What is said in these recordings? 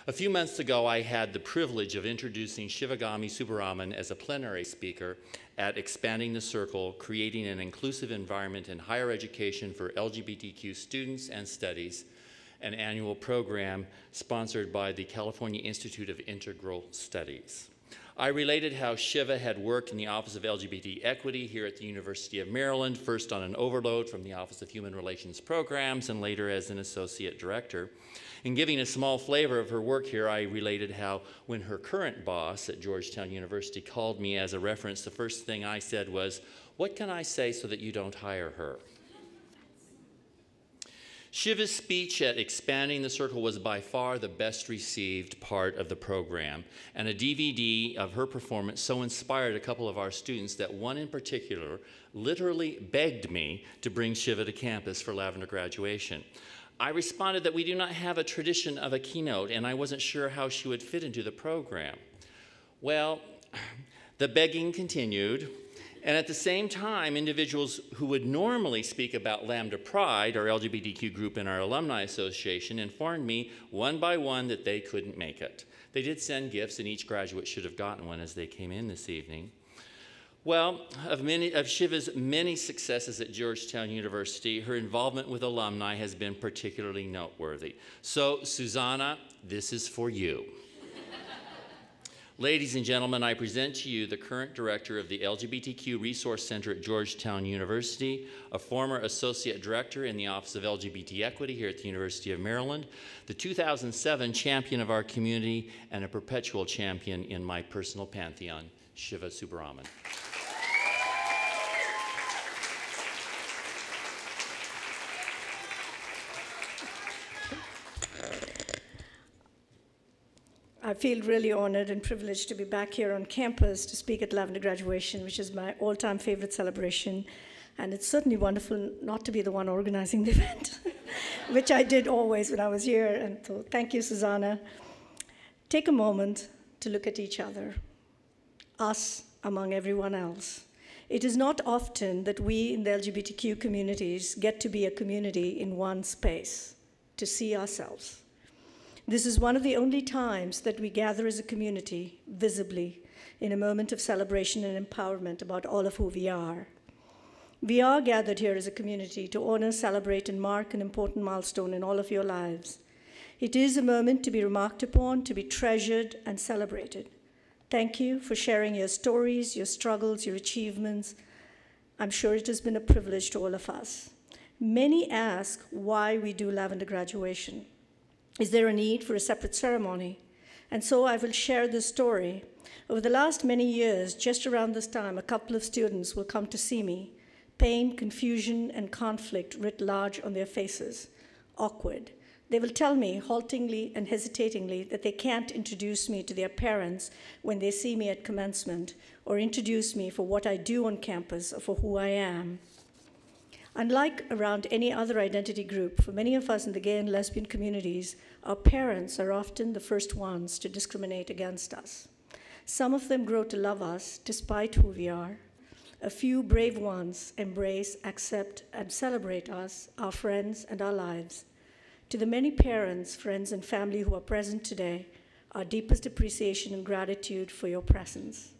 A few months ago, I had the privilege of introducing Sivagami Subbaraman as a plenary speaker at Expanding the Circle, Creating an Inclusive Environment in Higher Education for LGBTQ Students and Studies, an annual program sponsored by the California Institute of Integral Studies. I related how Shiva had worked in the Office of LGBT Equity here at the University of Maryland, first on an overload from the Office of Human Relations Programs and later as an associate director. In giving a small flavor of her work here, I related how when her current boss at Georgetown University called me as a reference, the first thing I said was, "What can I say so that you don't hire her?" Shiva's speech at Expanding the Circle was by far the best received part of the program, and a DVD of her performance so inspired a couple of our students that one in particular literally begged me to bring Shiva to campus for Lavender graduation. I responded that we do not have a tradition of a keynote, and I wasn't sure how she would fit into the program. Well, the begging continued, and at the same time, individuals who would normally speak about Lambda Pride, our LGBTQ group in our Alumni Association, informed me one by one that they couldn't make it. They did send gifts, and each graduate should have gotten one as they came in this evening. Well, of Shiva's many successes at Georgetown University, her involvement with alumni has been particularly noteworthy. So, Susanna, this is for you. Ladies and gentlemen, I present to you the current director of the LGBTQ Resource Center at Georgetown University, a former associate director in the Office of LGBT Equity here at the University of Maryland, the 2007 champion of our community, and a perpetual champion in my personal pantheon, Shiva Subbaraman. I feel really honored and privileged to be back here on campus to speak at Lavender Graduation, which is my all-time favorite celebration. And it's certainly wonderful not to be the one organizing the event, which I did always when I was here. And so thank you, Susanna. Take a moment to look at each other, us among everyone else. It is not often that we in the LGBTQ communities get to be a community in one space, to see ourselves. This is one of the only times that we gather as a community, visibly, in a moment of celebration and empowerment about all of who we are. We are gathered here as a community to honor, celebrate, and mark an important milestone in all of your lives. It is a moment to be remarked upon, to be treasured, and celebrated. Thank you for sharing your stories, your struggles, your achievements. I'm sure it has been a privilege to all of us. Many ask why we do Lavender graduation. Is there a need for a separate ceremony? And so I will share this story. Over the last many years, just around this time, a couple of students will come to see me. Pain, confusion, and conflict writ large on their faces. Awkward. They will tell me, haltingly and hesitatingly, that they can't introduce me to their parents when they see me at commencement, or introduce me for what I do on campus or for who I am. Unlike around any other identity group, for many of us in the gay and lesbian communities, our parents are often the first ones to discriminate against us. Some of them grow to love us despite who we are. A few brave ones embrace, accept, and celebrate us, our friends, and our lives. To the many parents, friends, and family who are present today, our deepest appreciation and gratitude for your presence.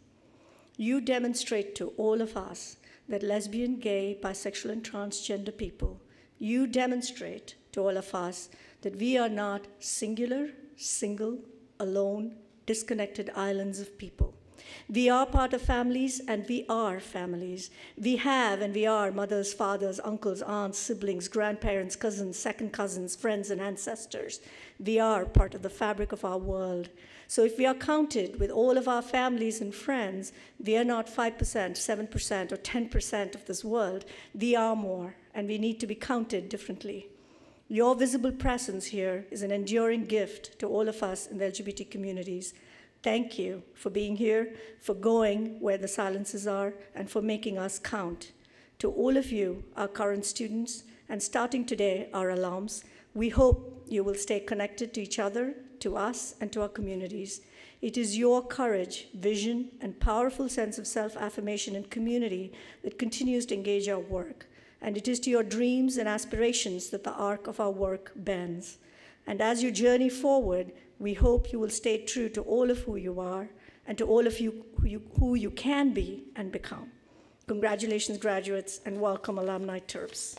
You demonstrate to all of us that lesbian, gay, bisexual, and transgender people, you demonstrate to all of us that we are not singular, single, alone, disconnected islands of people. We are part of families, and we are families. We have and we are mothers, fathers, uncles, aunts, siblings, grandparents, cousins, second cousins, friends, and ancestors. We are part of the fabric of our world. So if we are counted with all of our families and friends, we are not 5%, 7%, or 10% of this world. We are more, and we need to be counted differently. Your visible presence here is an enduring gift to all of us in the LGBT communities. Thank you for being here, for going where the silences are, and for making us count. To all of you, our current students, and starting today, our alums, we hope you will stay connected to each other, to us, and to our communities. It is your courage, vision, and powerful sense of self-affirmation and community that continues to engage our work. And it is to your dreams and aspirations that the arc of our work bends. And as you journey forward, We hope you will stay true to all of who you are and to all of you who you can be and become. Congratulations, graduates, and welcome, alumni Terps.